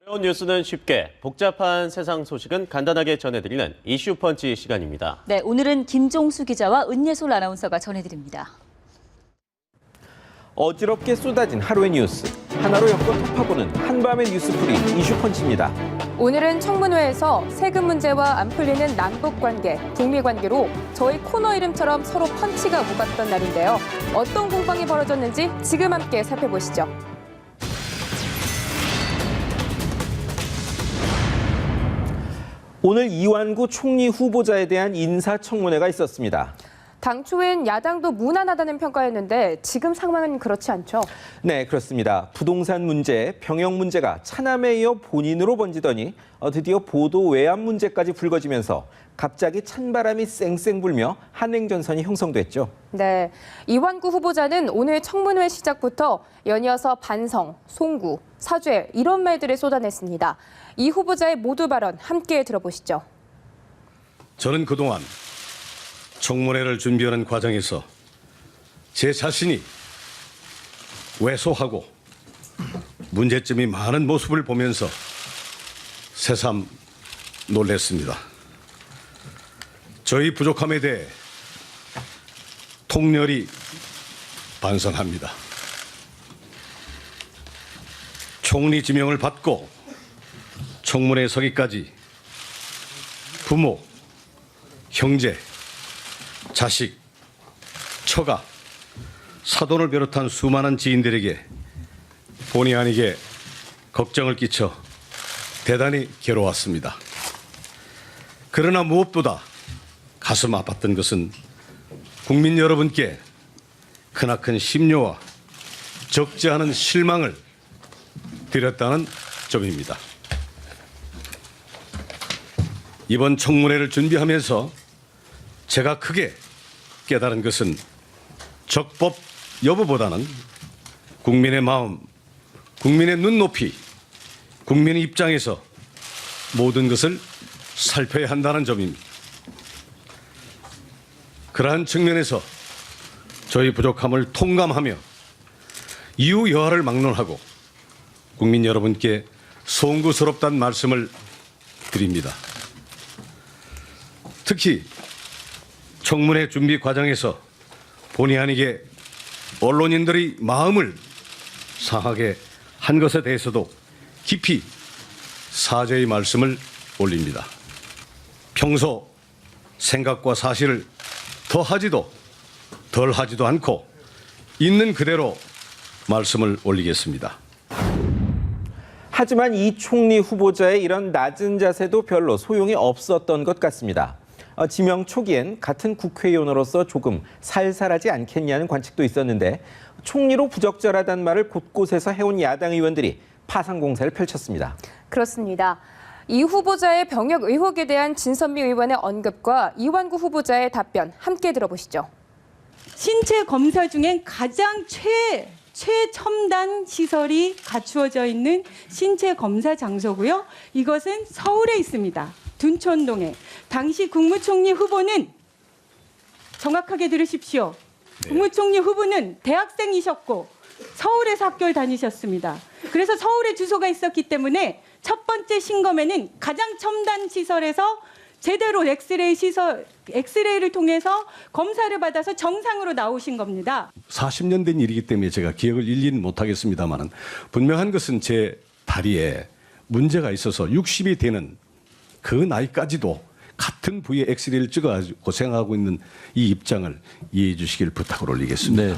어려운 뉴스는 쉽게, 복잡한 세상 소식은 간단하게 전해드리는 이슈펀치 시간입니다. 네, 오늘은 김종수 기자와 은예솔 아나운서가 전해드립니다. 어지럽게 쏟아진 하루의 뉴스. 하나로 엮어 톱파보는 한밤의 뉴스풀이 이슈펀치입니다. 오늘은 청문회에서 세금 문제와 안 풀리는 남북관계, 북미관계로 저희 코너 이름처럼 서로 펀치가 오갔던 날인데요. 어떤 공방이 벌어졌는지 지금 함께 살펴보시죠. 오늘 이완구 총리 후보자에 대한 인사청문회가 있었습니다. 당초엔 야당도 무난하다는 평가였는데 지금 상황은 그렇지 않죠. 네, 그렇습니다. 부동산 문제, 병역 문제가 차남에 이어 본인으로 번지더니 드디어 보도 외압 문제까지 불거지면서 갑자기 찬바람이 쌩쌩 불며 한행전선이 형성됐죠. 네, 이완구 후보자는 오늘 청문회 시작부터 연이어서 반성, 송구, 사죄 이런 말들을 쏟아냈습니다. 이 후보자의 모두 발언 함께 들어보시죠. 저는 그동안 청문회를 준비하는 과정에서 제 자신이 왜소하고 문제점이 많은 모습을 보면서 새삼 놀랐습니다. 저희 부족함에 대해 통렬히 반성합니다. 총리 지명을 받고 청문회에 서기까지 부모, 형제, 자식, 처가, 사돈을 비롯한 수많은 지인들에게 본의 아니게 걱정을 끼쳐 대단히 괴로웠습니다. 그러나 무엇보다 가슴 아팠던 것은 국민 여러분께 크나큰 심려와 적지 않은 실망을 드렸다는 점입니다. 이번 청문회를 준비하면서 제가 크게 깨달은 것은 적법 여부보다는 국민의 마음, 국민의 눈높이, 국민의 입장에서 모든 것을 살펴야 한다는 점입니다. 그러한 측면에서 저희 부족함을 통감하며 이유 여하를 막론하고 국민 여러분께 송구스럽다는 말씀을 드립니다. 특히 청문회 준비 과정에서 본의 아니게 언론인들의 마음을 상하게 한 것에 대해서도 깊이 사죄의 말씀을 올립니다. 평소 생각과 사실을 더하지도 덜하지도 않고 있는 그대로 말씀을 올리겠습니다. 하지만 이 총리 후보자의 이런 낮은 자세도 별로 소용이 없었던 것 같습니다. 지명 초기엔 같은 국회의원으로서 조금 살살하지 않겠냐는 관측도 있었는데 총리로 부적절하다는 말을 곳곳에서 해온 야당 의원들이 파상 공세를 펼쳤습니다. 그렇습니다. 이 후보자의 병역 의혹에 대한 진선미 의원의 언급과 이완구 후보자의 답변 함께 들어보시죠. 신체 검사 중엔 가장 최첨단 시설이 갖추어져 있는 신체 검사 장소고요. 이것은 서울에 있습니다. 둔촌동에. 당시 국무총리 후보는 정확하게 들으십시오. 네. 국무총리 후보는 대학생이셨고 서울에서 학교를 다니셨습니다. 그래서 서울에 주소가 있었기 때문에 첫 번째 신검에는 가장 첨단 시설에서 제대로 엑스레이를 통해서 검사를 받아서 정상으로 나오신 겁니다. 40년 된 일이기 때문에 제가 기억을 일일이 못하겠습니다만 분명한 것은 제 다리에 문제가 있어서 60이 되는 그 나이까지도 같은 부위에 엑스레이를 찍어가지고 고생하고 있는 이 입장을 이해해 주시길 부탁을 올리겠습니다.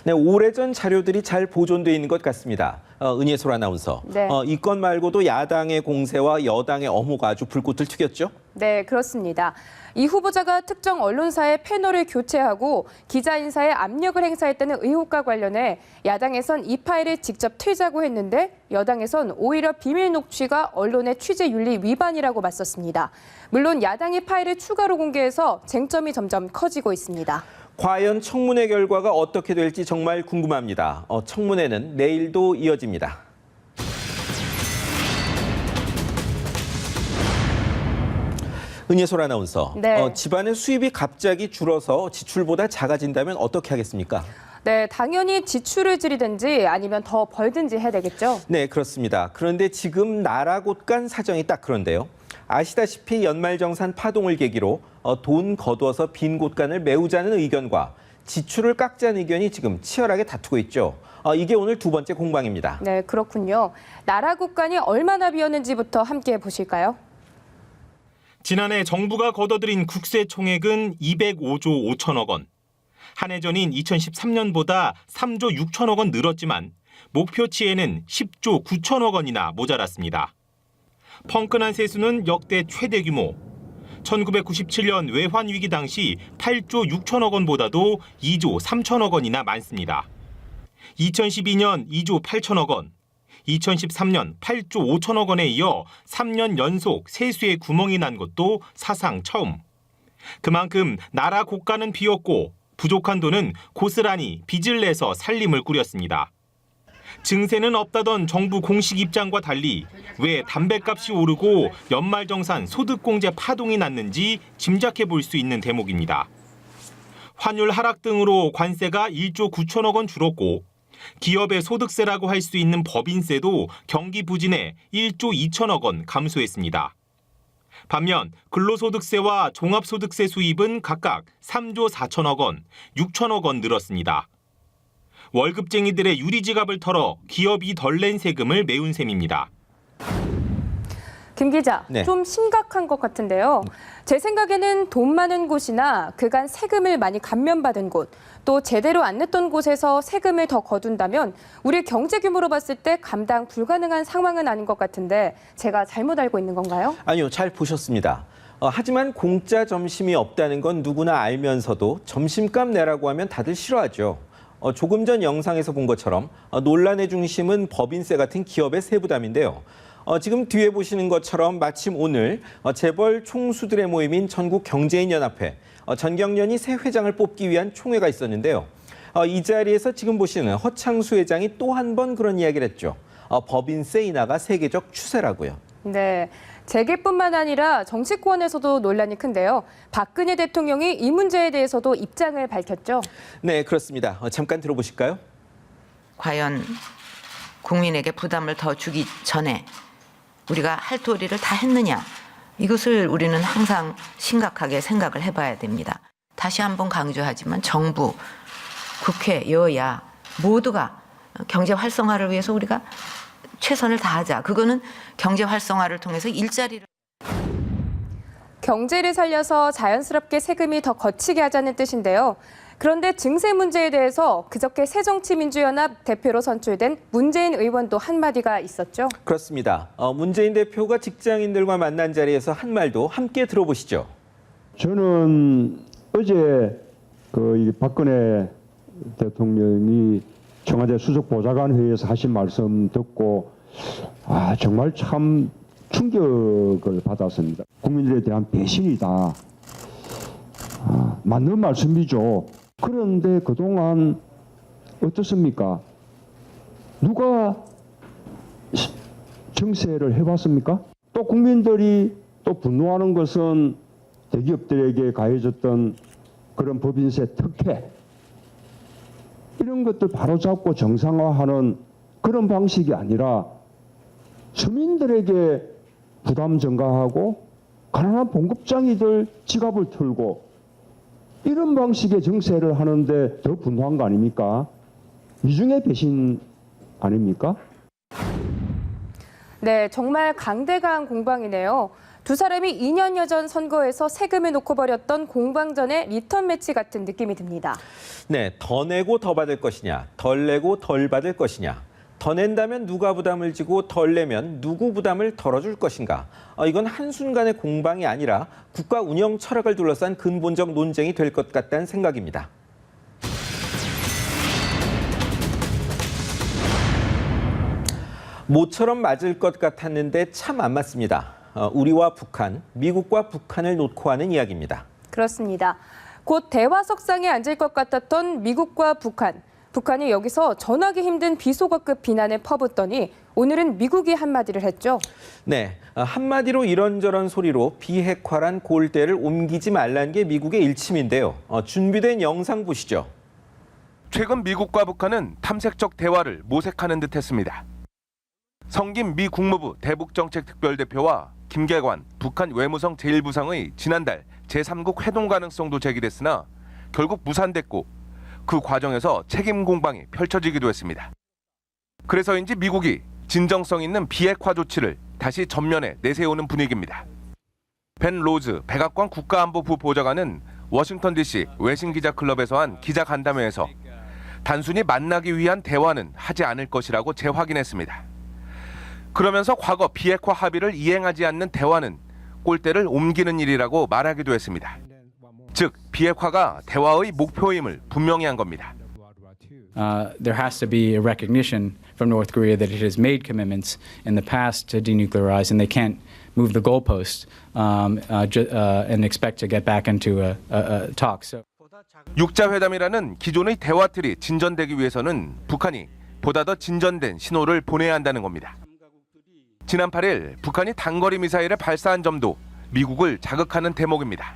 네, 오래전 자료들이 잘 보존돼 있는 것 같습니다. 은예솔 아나운서. 네. 이 건 말고도 야당의 공세와 여당의 엄호가 아주 불꽃을 튀겼죠? 네, 그렇습니다. 이 후보자가 특정 언론사의 패널을 교체하고 기자 인사에 압력을 행사했다는 의혹과 관련해 야당에선 이 파일을 직접 틀자고 했는데 여당에선 오히려 비밀 녹취가 언론의 취재 윤리 위반이라고 맞섰습니다. 물론 야당이 파일을 추가로 공개해서 쟁점이 점점 커지고 있습니다. 과연 청문회 결과가 어떻게 될지 정말 궁금합니다. 청문회는 내일도 이어집니다. 은예솔 아나운서, 네. 집안의 수입이 갑자기 줄어서 지출보다 작아진다면 어떻게 하겠습니까? 네, 당연히 지출을 줄이든지 아니면 더 벌든지 해야 되겠죠. 네, 그렇습니다. 그런데 지금 나라 곳간 사정이 딱 그런데요. 아시다시피 연말정산 파동을 계기로 돈 거두어서 빈 곳간을 메우자는 의견과 지출을 깎자는 의견이 지금 치열하게 다투고 있죠. 이게 오늘 두 번째 공방입니다. 네, 그렇군요. 나라 국간이 얼마나 비었는지부터 함께 보실까요? 지난해 정부가 걷어들인 국세 총액은 205조 5천억 원. 한 해 전인 2013년보다 3조 6천억 원 늘었지만 목표치에는 10조 9천억 원이나 모자랐습니다. 펑크난 세수는 역대 최대 규모. 1997년 외환위기 당시 8조 6천억 원보다도 2조 3천억 원이나 많습니다. 2012년 2조 8천억 원, 2013년 8조 5천억 원에 이어 3년 연속 세수에 구멍이 난 것도 사상 처음. 그만큼 나라 곳간은 비었고 부족한 돈은 고스란히 빚을 내서 살림을 꾸렸습니다. 증세는 없다던 정부 공식 입장과 달리 왜 담배값이 오르고 연말정산 소득공제 파동이 났는지 짐작해 볼 수 있는 대목입니다. 환율 하락 등으로 관세가 1조 9천억 원 줄었고 기업의 소득세라고 할 수 있는 법인세도 경기 부진에 1조 2천억 원 감소했습니다. 반면 근로소득세와 종합소득세 수입은 각각 3조 4천억 원, 6천억 원 늘었습니다. 월급쟁이들의 유리지갑을 털어 기업이 덜 낸 세금을 메운 셈입니다. 김 기자, 네. 좀 심각한 것 같은데요. 제 생각에는 돈 많은 곳이나 그간 세금을 많이 감면받은 곳, 또 제대로 안 냈던 곳에서 세금을 더 거둔다면 우리 경제 규모로 봤을 때 감당 불가능한 상황은 아닌 것 같은데 제가 잘못 알고 있는 건가요? 아니요, 잘 보셨습니다. 하지만 공짜 점심이 없다는 건 누구나 알면서도 점심값 내라고 하면 다들 싫어하죠. 조금 전 영상에서 본 것처럼 논란의 중심은 법인세 같은 기업의 세부담인데요. 지금 뒤에 보시는 것처럼 마침 오늘 재벌 총수들의 모임인 전국경제인연합회 전경련이 새 회장을 뽑기 위한 총회가 있었는데요. 이 자리에서 지금 보시는 허창수 회장이 또 한 번 그런 이야기를 했죠. 법인세 인하가 세계적 추세라고요. 네. 재계뿐만 아니라 정치권에서도 논란이 큰데요. 박근혜 대통령이 이 문제에 대해서도 입장을 밝혔죠. 네, 그렇습니다. 잠깐 들어보실까요? 과연 국민에게 부담을 더 주기 전에 우리가 할 도리를 다 했느냐, 이것을 우리는 항상 심각하게 생각을 해봐야 됩니다. 다시 한번 강조하지만 정부, 국회, 여야 모두가 경제 활성화를 위해서 우리가 최선을 다하자. 그거는 경제 활성화를 통해서 일자리를. 경제를 살려서 자연스럽게 세금이 더 거치게 하자는 뜻인데요. 그런데 증세 문제에 대해서 그저께 새정치민주연합 대표로 선출된 문재인 의원도 한마디가 있었죠. 그렇습니다. 문재인 대표가 직장인들과 만난 자리에서 한 말도 함께 들어보시죠. 저는 어제 이 박근혜 대통령이 청와대 수석보좌관 회의에서 하신 말씀 듣고 정말 참 충격을 받았습니다. 국민들에 대한 배신이다. 맞는 말씀이죠. 그런데 그동안 어떻습니까? 누가 정세를 해봤습니까? 또 국민들이 또 분노하는 것은 대기업들에게 가해졌던 그런 법인세 특혜, 이런 것들 바로잡고 정상화하는 그런 방식이 아니라 서민들에게 부담 증가하고 가난한 봉급장이들 지갑을 털고 이런 방식의 정세를 하는데 더 분노한 거 아닙니까? 이중의 배신 아닙니까? 네, 정말 강대강 공방이네요. 두 사람이 2년여 전 선거에서 세금을 놓고 벌였던 공방전의 리턴 매치 같은 느낌이 듭니다. 네, 더 내고 더 받을 것이냐, 덜 내고 덜 받을 것이냐, 더 낸다면 누가 부담을 지고 덜 내면 누구 부담을 덜어줄 것인가. 이건 한순간의 공방이 아니라 국가 운영 철학을 둘러싼 근본적 논쟁이 될 것 같다는 생각입니다. 모처럼 맞을 것 같았는데 참 안 맞습니다. 우리와 북한, 미국과 북한을 놓고 하는 이야기입니다. 그렇습니다. 곧 대화석상에 앉을 것 같았던 미국과 북한. 북한이 여기서 전하기 힘든 비속어급 비난을 퍼붓더니 오늘은 미국이 한마디를 했죠. 네, 한마디로 이런저런 소리로 비핵화란 골대를 옮기지 말라는 게 미국의 일침인데요. 준비된 영상 보시죠. 최근 미국과 북한은 탐색적 대화를 모색하는 듯했습니다. 성김 미 국무부 대북정책특별대표와 김계관 북한 외무성 제1부상의 지난달 제3국 회동 가능성도 제기됐으나 결국 무산됐고 그 과정에서 책임 공방이 펼쳐지기도 했습니다. 그래서인지 미국이 진정성 있는 비핵화 조치를 다시 전면에 내세우는 분위기입니다. 벤 로즈 백악관 국가안보부 보좌관은 워싱턴 DC 외신기자클럽에서 한 기자간담회에서 단순히 만나기 위한 대화는 하지 않을 것이라고 재확인했습니다. 그러면서 과거 비핵화 합의를 이행하지 않는 대화는 꼴대를 옮기는 일이라고 말하기도 했습니다. 즉, 비핵화가 대화의 목표임을 분명히 한 겁니다. There has to be a recognition from North Korea that it has made commitments in the past to denuclearize, and they can't move the goalposts and expect to get back into a talk. So. 육자회담이라는 기존의 대화 틀이 진전되기 위해서는 북한이 보다 더 진전된 신호를 보내야 한다는 겁니다. 지난 8일 북한이 단거리 미사일을 발사한 점도 미국을 자극하는 대목입니다.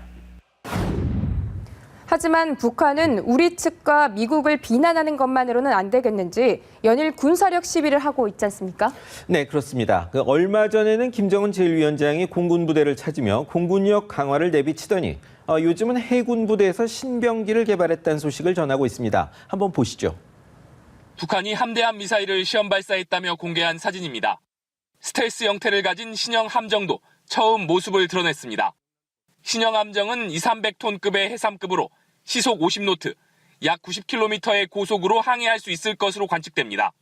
하지만 북한은 우리 측과 미국을 비난하는 것만으로는 안 되겠는지 연일 군사력 시비를 하고 있지 않습니까? 네, 그렇습니다. 얼마 전에는 김정은 제1위원장이 공군 부대를 찾으며 공군력 강화를 내비치더니 요즘은 해군 부대에서 신병기를 개발했다는 소식을 전하고 있습니다. 한번 보시죠. 북한이 함대함 미사일을 시험 발사했다며 공개한 사진입니다. 스텔스 형태를 가진 신형 함정도 처음 모습을 드러냈습니다. 신형 함정은 200~300톤급의 해삼급으로 시속 50노트, 약 90km의 고속으로 항해할 수 있을 것으로 관측됩니다.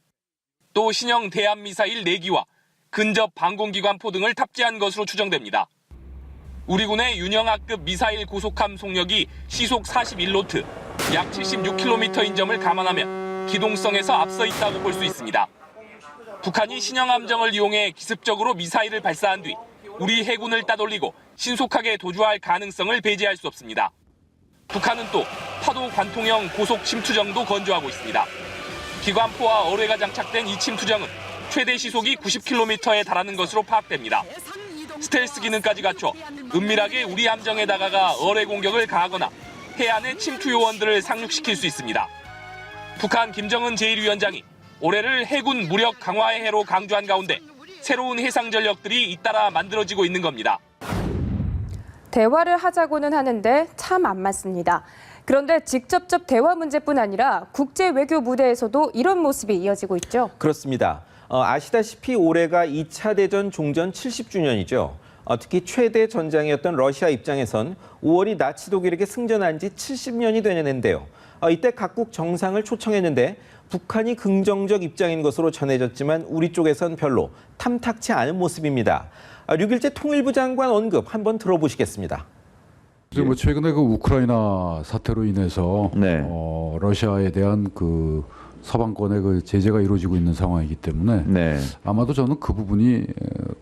또 신형 대함 미사일 4기와 근접 방공기관포 등을 탑재한 것으로 추정됩니다. 우리 군의 윤영하급 미사일 고속함 속력이 시속 41노트, 약 76km인 점을 감안하면 기동성에서 앞서 있다고 볼 수 있습니다. 북한이 신형 함정을 이용해 기습적으로 미사일을 발사한 뒤 우리 해군을 따돌리고 신속하게 도주할 가능성을 배제할 수 없습니다. 북한은 또 파도 관통형 고속 침투정도 건조하고 있습니다. 기관포와 어뢰가 장착된 이 침투정은 최대 시속이 90km에 달하는 것으로 파악됩니다. 스텔스 기능까지 갖춰 은밀하게 우리 함정에 다가가 어뢰 공격을 가하거나 해안의 침투 요원들을 상륙시킬 수 있습니다. 북한 김정은 제1위원장이 올해를 해군 무력 강화의 해로 강조한 가운데 새로운 해상 전력들이 잇따라 만들어지고 있는 겁니다. 대화를 하자고는 하는데 참 안 맞습니다. 그런데 직접적 대화 문제뿐 아니라 국제 외교 무대에서도 이런 모습이 이어지고 있죠. 그렇습니다. 아시다시피 올해가 2차 대전 종전 70주년이죠. 특히 최대 전장이었던 러시아 입장에선 5월이 나치 독일에게 승전한 지 70년이 되는 해인데요. 이때 각국 정상을 초청했는데 북한이 긍정적 입장인 것으로 전해졌지만 우리 쪽에선 별로 탐탁치 않은 모습입니다. 6일째 통일부 장관 언급 한번 들어보시겠습니다. 뭐 최근에 그 우크라이나 사태로 인해서 러시아에 대한 그 서방권의 그 제재가 이루어지고 있는 상황이기 때문에 아마도 저는 그 부분이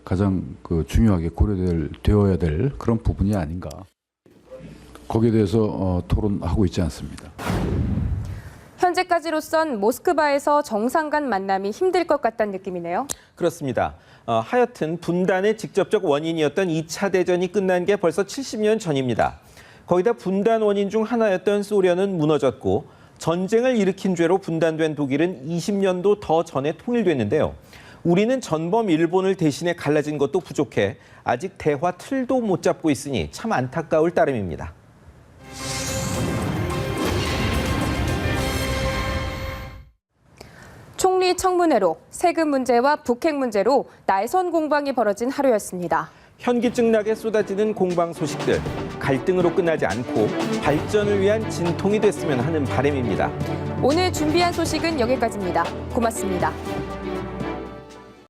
가장 그 중요하게 고려되어야 될 그런 부분이 아닌가. 거기에 대해서 토론하고 있지 않습니다. 현재까지로선 모스크바에서 정상 간 만남이 힘들 것 같다는 느낌이네요. 그렇습니다. 하여튼 분단의 직접적 원인이었던 2차 대전이 끝난 게 벌써 70년 전입니다. 거기다 분단 원인 중 하나였던 소련은 무너졌고 전쟁을 일으킨 죄로 분단된 독일은 20년도 더 전에 통일됐는데요. 우리는 전범 일본을 대신해 갈라진 것도 부족해 아직 대화 틀도 못 잡고 있으니 참 안타까울 따름입니다. 총리 청문회로 세금 문제와 북핵 문제로 날선 공방이 벌어진 하루였습니다. 현기증나게 쏟아지는 공방 소식들, 갈등으로 끝나지 않고 발전을 위한 진통이 됐으면 하는 바람입니다. 오늘 준비한 소식은 여기까지입니다. 고맙습니다.